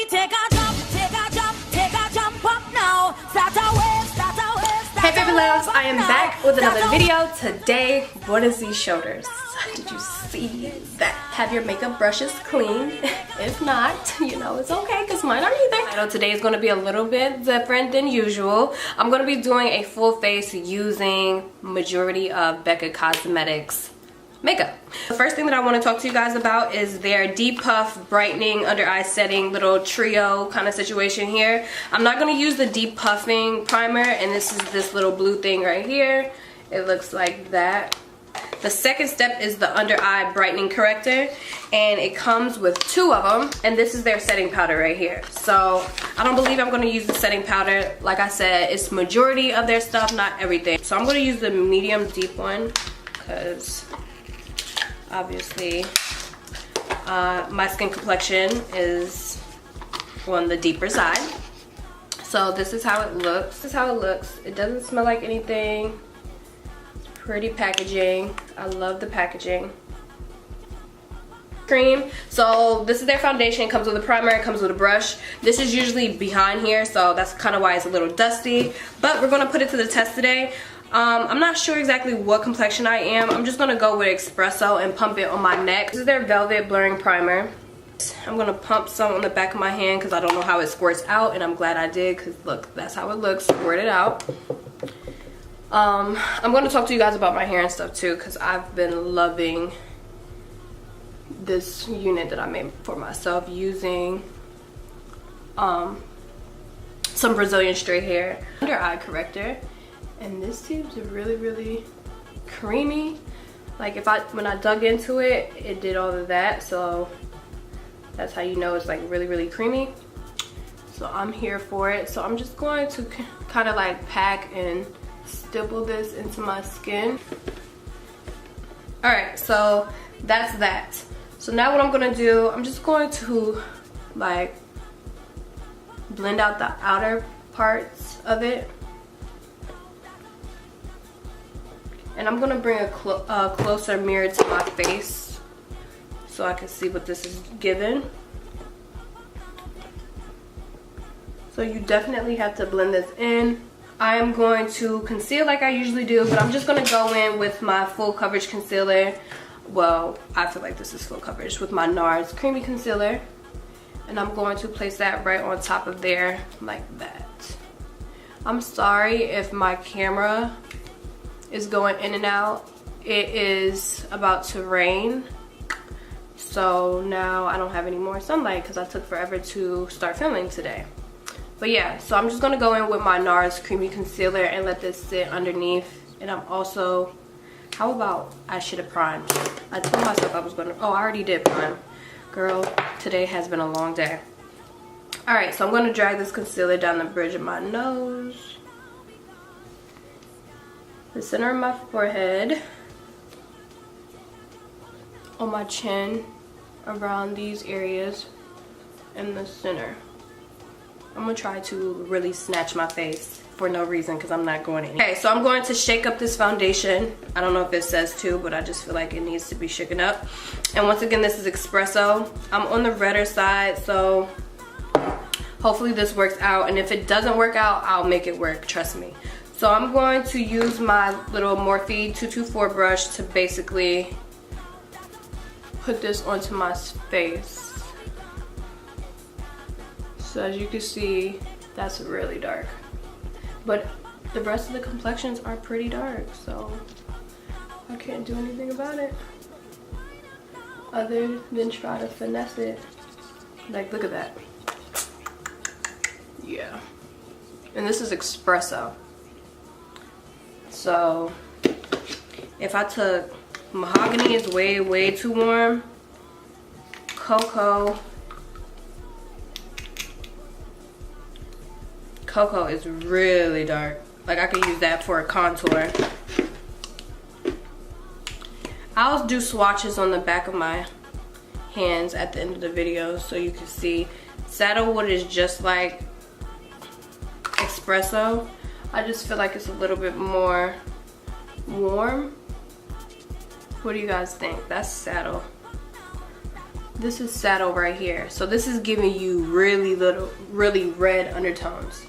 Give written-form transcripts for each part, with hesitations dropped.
take a jump, take a jump, take a jump up now. Start a wave, start a wave, start Hey baby loves, I am back with another Start a- video. Today, what is these shoulders? Did you see that? Have your makeup brushes clean. If not, you know, it's okay because mine aren't either. I know today is going to be a little bit different than usual. I'm going to be doing a full face using majority of Becca Cosmetics makeup. The first thing that I want to talk to you guys about is their Depuff brightening under eye setting little trio kind of situation here. I'm not going to use the depuffing primer, and this is this little blue thing right here. It looks like that. The second step is the under eye brightening corrector, and it comes with 2 of them, and this is their setting powder right here. So I don't believe I'm going to use the setting powder. Like I said, it's majority of their stuff, not everything. So I'm going to use the medium deep one because obviously my skin complexion is on the deeper side. So this is how it looks. This is how it looks. It doesn't smell like anything. Pretty packaging. I love the packaging. Cream. So this is their foundation. It comes with a primer. It comes with a brush. This is usually behind here, so that's kind of why it's a little dusty. But we're going to put it to the test today. I'm not sure exactly what complexion I am. I'm just going to go with Espresso and pump it on my neck. This is their Velvet Blurring Primer. I'm going to pump some on the back of my hand because I don't know how it squirts out, and I'm glad I did because look, that's how it looks, squirted out. I'm going to talk to you guys about my hair and stuff too because I've been loving this unit that I made for myself using some Brazilian straight hair under eye corrector. And this seems really creamy. Like when I dug into it, it did all of that. So that's how you know it's like really creamy. So I'm here for it. So I'm just going to kind of like pack and stipple this into my skin. Alright, so that's that. So now what I'm going to do, I'm just going to like blend out the outer parts of it. And I'm going to bring a closer mirror to my face so I can see what this is giving. So you definitely have to blend this in. I am going to conceal like I usually do, but I'm just going to go in with my full coverage concealer. Well, I feel like this is full coverage with my NARS Creamy Concealer. And I'm going to place that right on top of there like that. I'm sorry if my camera is going in and out. It is about to rain. So now I don't have any more sunlight because I took forever to start filming today. But yeah, so I'm just going to go in with my NARS Creamy Concealer and let this sit underneath. And I'm also, how about I should have primed? I told myself I was going to, oh, I already did prime. Girl, today has been a long day. Alright, so I'm going to drag this concealer down the bridge of my nose, the center of my forehead, on my chin, around these areas, and the center. I'm going to try to really snatch my face for no reason because I'm not going in. Okay, so I'm going to shake up this foundation. I don't know if it says to, but I just feel like it needs to be shaken up. And once again, this is Espresso. I'm on the redder side, so hopefully this works out. And if it doesn't work out, I'll make it work, trust me. So I'm going to use my little Morphe 224 brush to basically put this onto my face. So as you can see, that's really dark. But the rest of the complexions are pretty dark, so I can't do anything about it other than try to finesse it. Like, look at that. Yeah. And this is Espresso. So if I took mahogany is way too warm, cocoa is really dark. Like I could use that for a contour. I'll do swatches on the back of my hands at the end of the video so you can see. Saddlewood is just like Espresso. I just feel like it's a little bit more warm. What do you guys think? That's Saddle. This is saddle right here. So this is giving you really red undertones.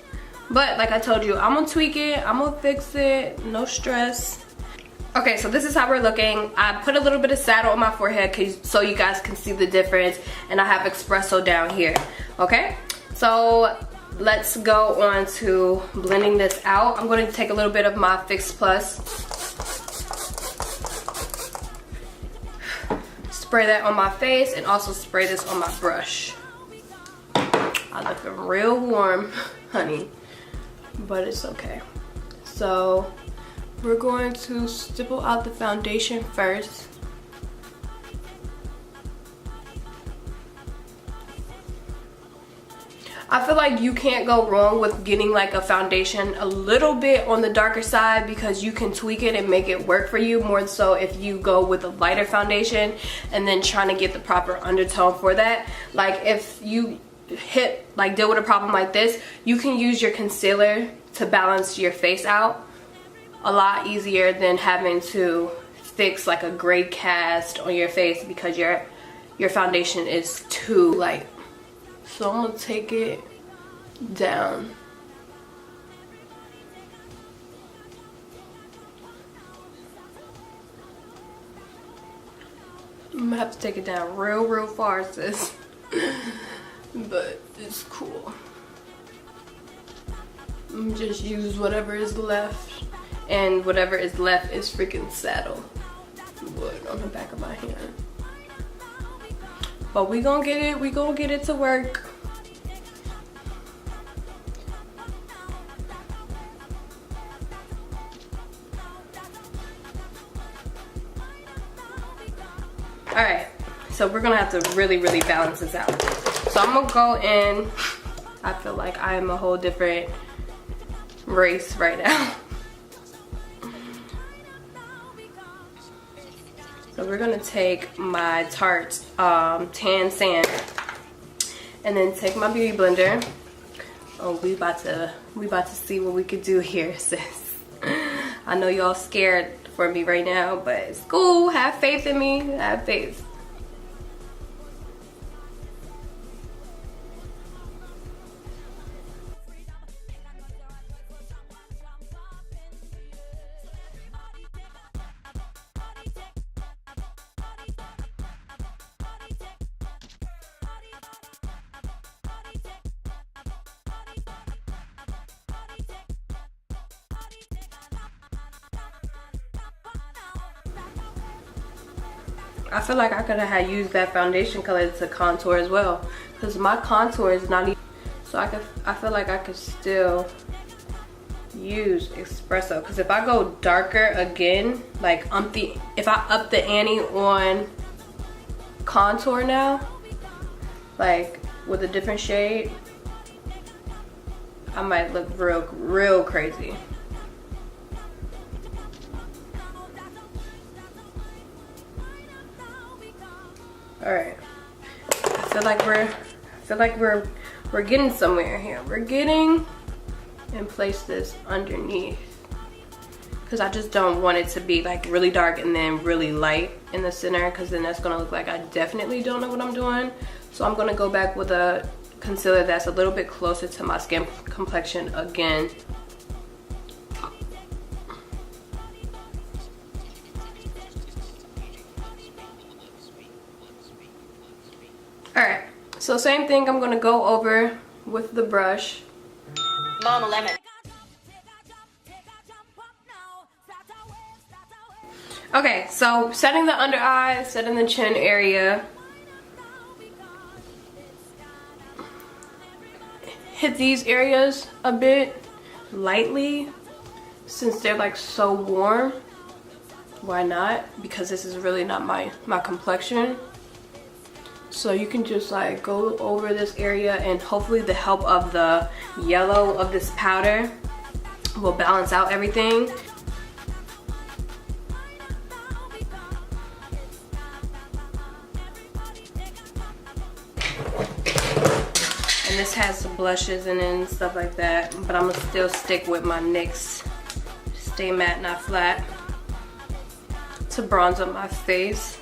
But like I told you, I'm gonna tweak it, I'm gonna fix it, no stress. Okay, so this is how we're looking. I put a little bit of saddle on my forehead so you guys can see the difference, and I have espresso down here, okay? So let's go on to blending this out. I'm going to take a little bit of my Fix Plus, spray that on my face, and also spray this on my brush. I look real warm, honey, but it's okay. So we're going to stipple out the foundation first. I feel like you can't go wrong with getting like a foundation a little bit on the darker side, because you can tweak it and make it work for you, more so if you go with a lighter foundation and then trying to get the proper undertone for that. Like if you deal with a problem like this, you can use your concealer to balance your face out a lot easier than having to fix like a gray cast on your face because your foundation is too light. So I'm gonna take it down. I'm gonna have to take it down real far, sis. But it's cool. I'm just use whatever is left. And whatever is left is freaking saddle wood on the back of my hand. But we gonna get it to work. Alright, so we're gonna have to really balance this out. So I'm gonna go in. I feel like I am a whole different race right now. So we're gonna take my Tarte Tan Sand and then take my beauty blender. Oh, we about to see what we could do here, sis. I know y'all scared for me right now, but it's cool. Have faith in me. Have faith. I feel like I could have used that foundation color to contour as well, because my contour is not even, so I feel like I could still use espresso, because if I go darker again, like if I up the ante on contour now, like with a different shade, I might look real crazy. All right, I feel like we're getting somewhere here. We're getting, and place this underneath, because I just don't want it to be like really dark and then really light in the center, because then that's gonna look like I definitely don't know what I'm doing. So I'm gonna go back with a concealer that's a little bit closer to my skin complexion again. Alright, so same thing, I'm gonna go over with the brush. Mama Lemon. Okay, so setting the under eye, setting the chin area. Hit these areas a bit lightly, since they're like so warm. Why not? Because this is really not my complexion. So you can just like go over this area, and hopefully the help of the yellow of this powder will balance out everything. And this has some blushes in it and stuff like that, but I'm gonna still stick with my NYX Stay Matte Not Flat to bronze up my face.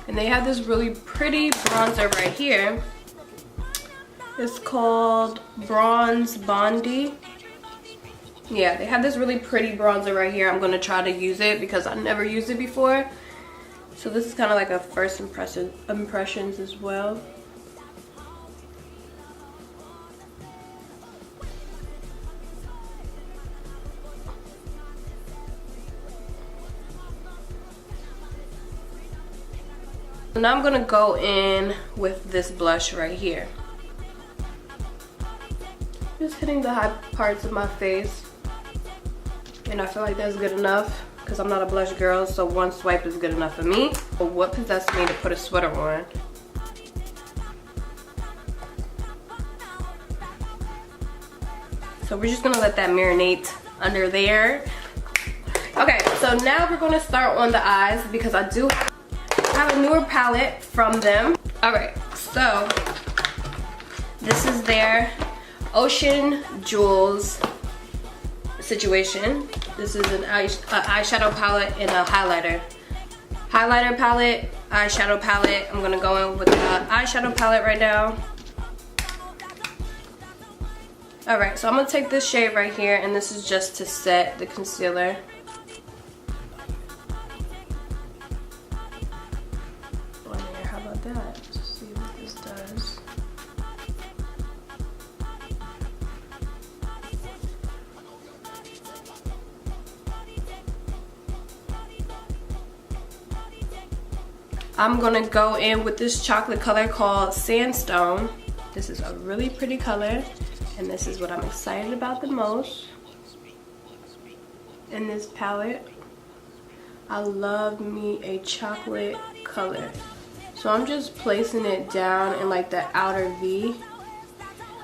And they have this really pretty bronzer right here. It's called Bronze Bondi. Yeah, they have this really pretty bronzer right here. I'm gonna try to use it because I never used it before. So this is kind of like a first impressions as well. So now I'm gonna go in with this blush right here. Just hitting the high parts of my face. And I feel like that's good enough because I'm not a blush girl, so one swipe is good enough for me. But what possessed me to put a sweater on? So we're just gonna let that marinate under there. Okay, so now we're gonna start on the eyes because I do have a newer palette from them. Alright, so this is their Ocean Jewels situation. This is an eyeshadow palette and a highlighter. Highlighter palette, eyeshadow palette. I'm gonna go in with the eyeshadow palette right now. Alright, so I'm gonna take this shade right here, and this is just to set the concealer. How about that? Let's see what this does. I'm gonna go in with this chocolate color called Sandstone. This is a really pretty color, and this is what I'm excited about the most in this palette. I love me a chocolate color. So I'm just placing it down in like the outer V.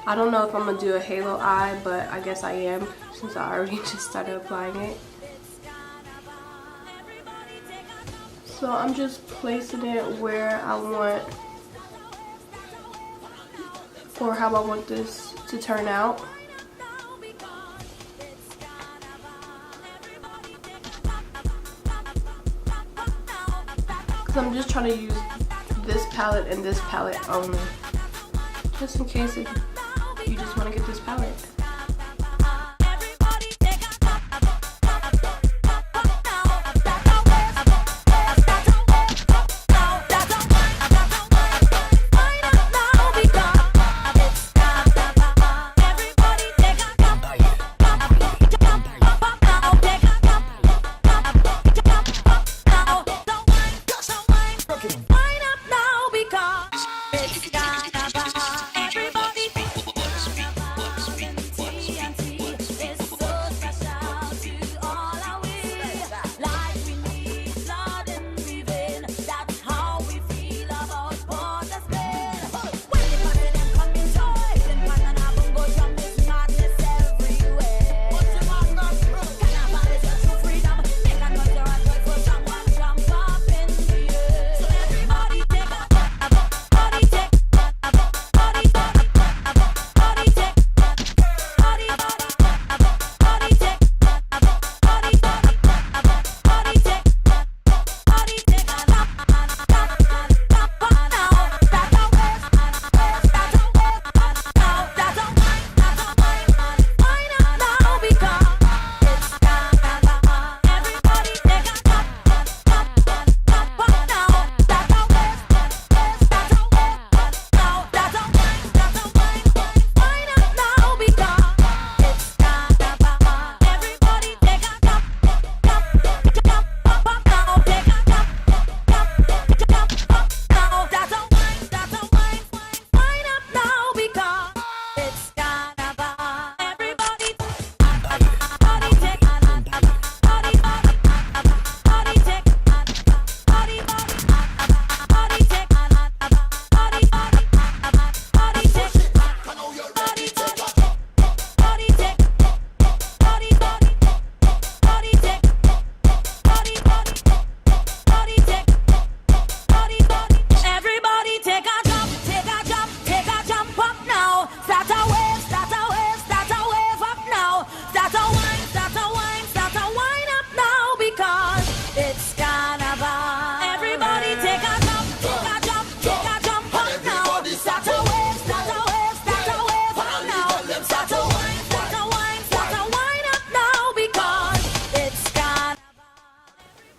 I don't know if I'm gonna do a halo eye, but I guess I am since I already just started applying it. So I'm just placing it where I want, or how I want this to turn out. Because I'm just trying to use this palette and this palette only. Just in case if you just want to get this palette.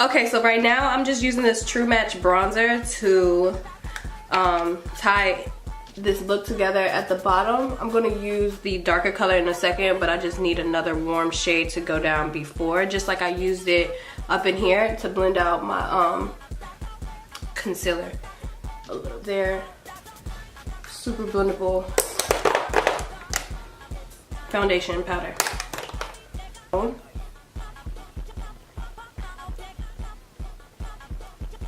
Okay, so right now I'm just using this True Match bronzer to tie this look together at the bottom. I'm gonna use the darker color in a second, but I just need another warm shade to go down before, just like I used it up in here to blend out my concealer. A little there. Super blendable foundation powder.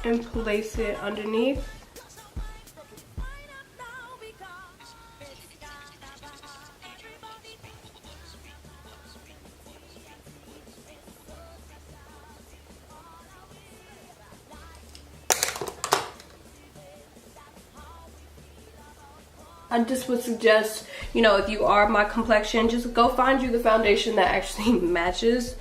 And place it underneath. I just would suggest, you know, if you are my complexion, just go find you the foundation that actually matches.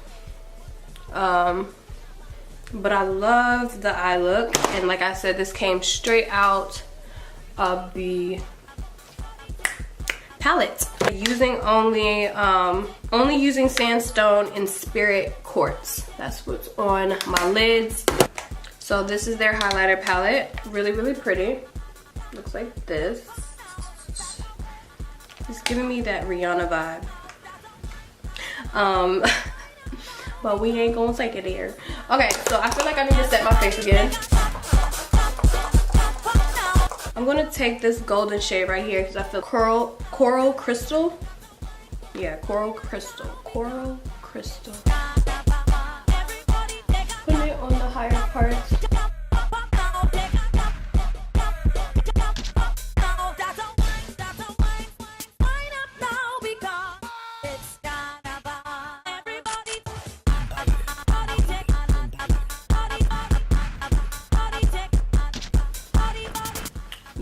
But I love the eye look, and like I said, this came straight out of the palette. Using only using sandstone and spirit quartz. That's what's on my lids. So this is their highlighter palette. Really, really pretty. Looks like this. It's giving me that Rihanna vibe. But we ain't gonna take it here. Okay, so I feel like I need to set my face again. I'm gonna take this golden shade right here because I feel coral crystal. Yeah, coral crystal. Coral crystal. Putting it on the higher parts.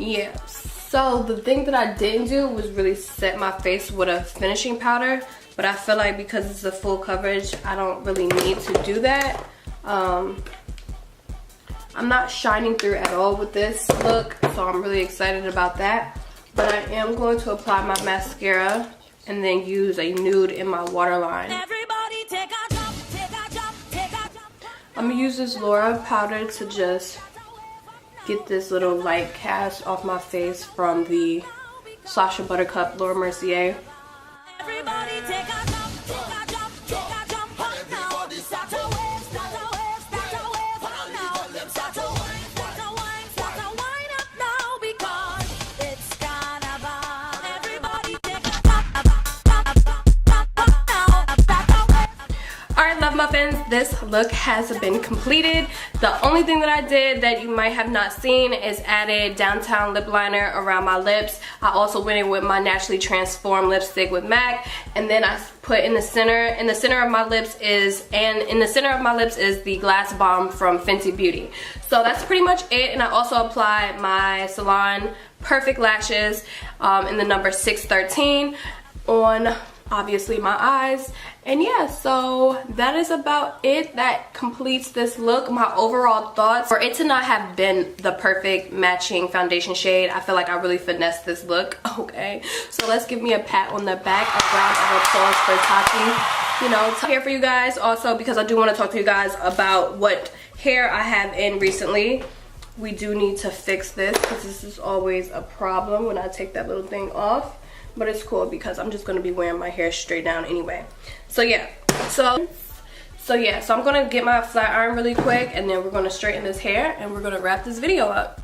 Yeah, so the thing that I didn't do was really set my face with a finishing powder, but I feel like because it's a full coverage, I don't really need to do that. I'm not shining through at all with this look, so I'm really excited about that. But I am going to apply my mascara and then use a nude in my waterline. I'm gonna use this Laura powder to just get this little light cast off my face from the Sacha Buttercup Laura Mercier. Muffins, this look has been completed. The only thing that I did that you might have not seen is added Downtown lip liner around my lips. I also went in with my Naturally Transformed lipstick with MAC, and then I put in the center of my lips is the Glass Bomb from Fenty Beauty. So that's pretty much it. And I also applied my Salon Perfect lashes in the number 613 on obviously my eyes. And yeah, so that is about it. That completes this look. My overall thoughts, for it to not have been the perfect matching foundation shade, I feel like I really finessed this look. Okay, so let's give me a pat on the back, a round of applause for Tati. You know, here for you guys also, because I do want to talk to you guys about what hair I have in recently. We do need to fix this because this is always a problem when I take that little thing off. But it's cool because I'm just going to be wearing my hair straight down anyway. So yeah, so I'm going to get my flat iron really quick, and then we're going to straighten this hair and we're going to wrap this video up.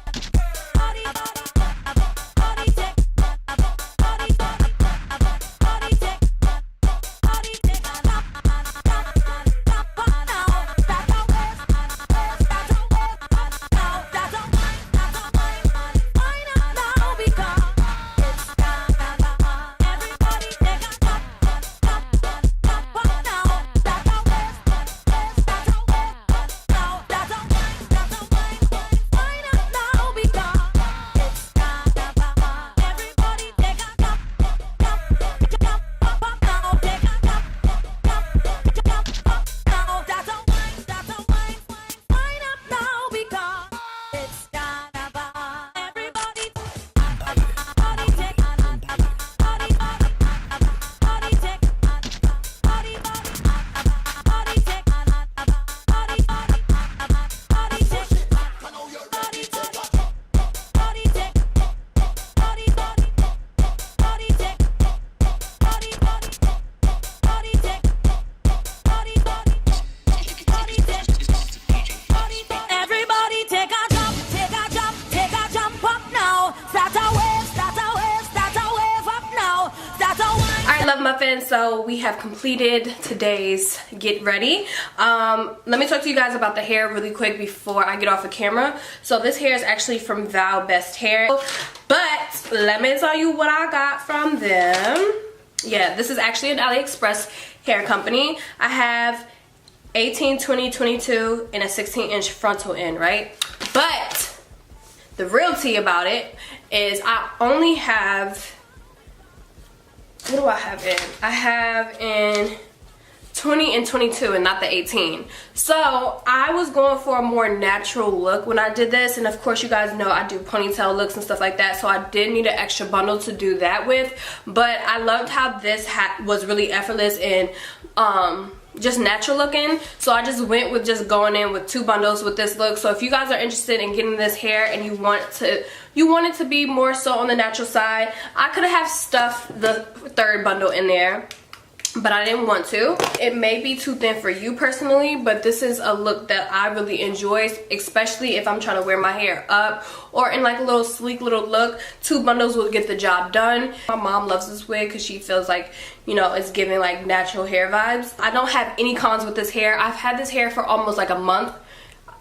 muffin, so we have completed today's get ready. Let me talk to you guys about the hair really quick before I get off the camera. So this hair is actually from Vallbesthair, but let me tell you what I got from them. Yeah, this is actually an AliExpress hair company. I have 18, 20, 22, and a 16-inch frontal end, right? But the real tea about it is I only have, what do I have in? I have in 20 and 22 and not the 18. So I was going for a more natural look when I did this, and of course you guys know I do ponytail looks and stuff like that, so I did need an extra bundle to do that with. But I loved how this hat was really effortless and just natural looking, so I just went with just going in with 2 bundles with this look. So if you guys are interested in getting this hair and you want it to be more so on the natural side, I could have stuffed the 3rd bundle in there, but I didn't want to. It may be too thin for you personally, but this is a look that I really enjoy, especially if I'm trying to wear my hair up or in like a little sleek little look. 2 bundles will get the job done. My mom loves this wig because she feels like, you know, it's giving like natural hair vibes. I don't have any cons with this hair. I've had this hair for almost like a month.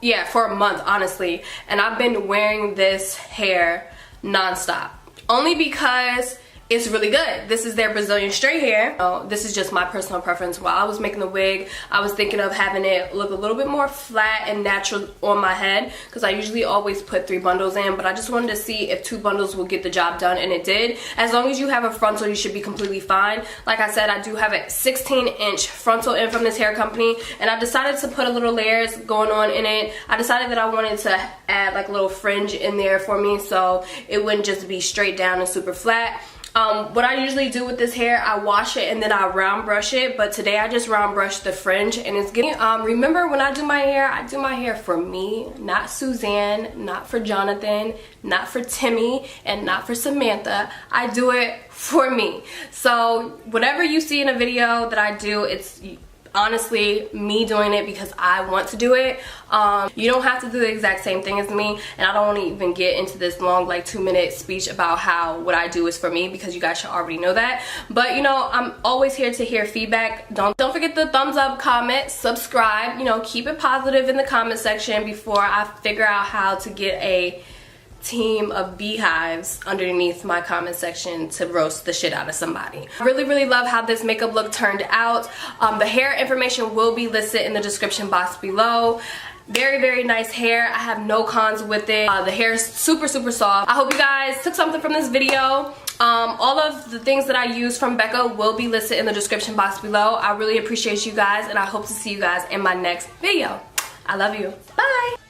Yeah, for a month, honestly. And I've been wearing this hair nonstop. Only because it's really good. This is their Brazilian straight hair. Oh, this is just my personal preference. While I was making the wig, I was thinking of having it look a little bit more flat and natural on my head, because I usually always put 3 bundles in, but I just wanted to see if 2 bundles will get the job done, and it did. As long as you have a frontal, you should be completely fine. Like I said, I do have a 16-inch frontal end from this hair company, and I decided to put a little layers going on in it. I decided that I wanted to add like a little fringe in there for me, so it wouldn't just be straight down and super flat. What I usually do with this hair, I wash it and then I round brush it, but today I just round brush the fringe, and it's getting, remember when I do my hair for me, not Suzanne, not for Jonathan, not for Timmy, and not for Samantha. I do it for me. So whatever you see in a video that I do, it's honestly me doing it because I want to do it. You don't have to do the exact same thing as me, and I don't want to even get into this long like 2-minute speech about how what I do is for me, because you guys should already know that. But you know, I'm always here to hear feedback. Don't forget the thumbs up, comment, subscribe, you know, keep it positive in the comment section before I figure out how to get a team of beehives underneath my comment section to roast the shit out of somebody. I really love how this makeup look turned out. The hair information will be listed in the description box below. Very nice hair. I have no cons with it. The hair is super soft. I hope you guys took something from this video. All of the things that I use from Becca will be listed in the description box below. I really appreciate you guys, and I hope to see you guys in my next video. I love you. Bye.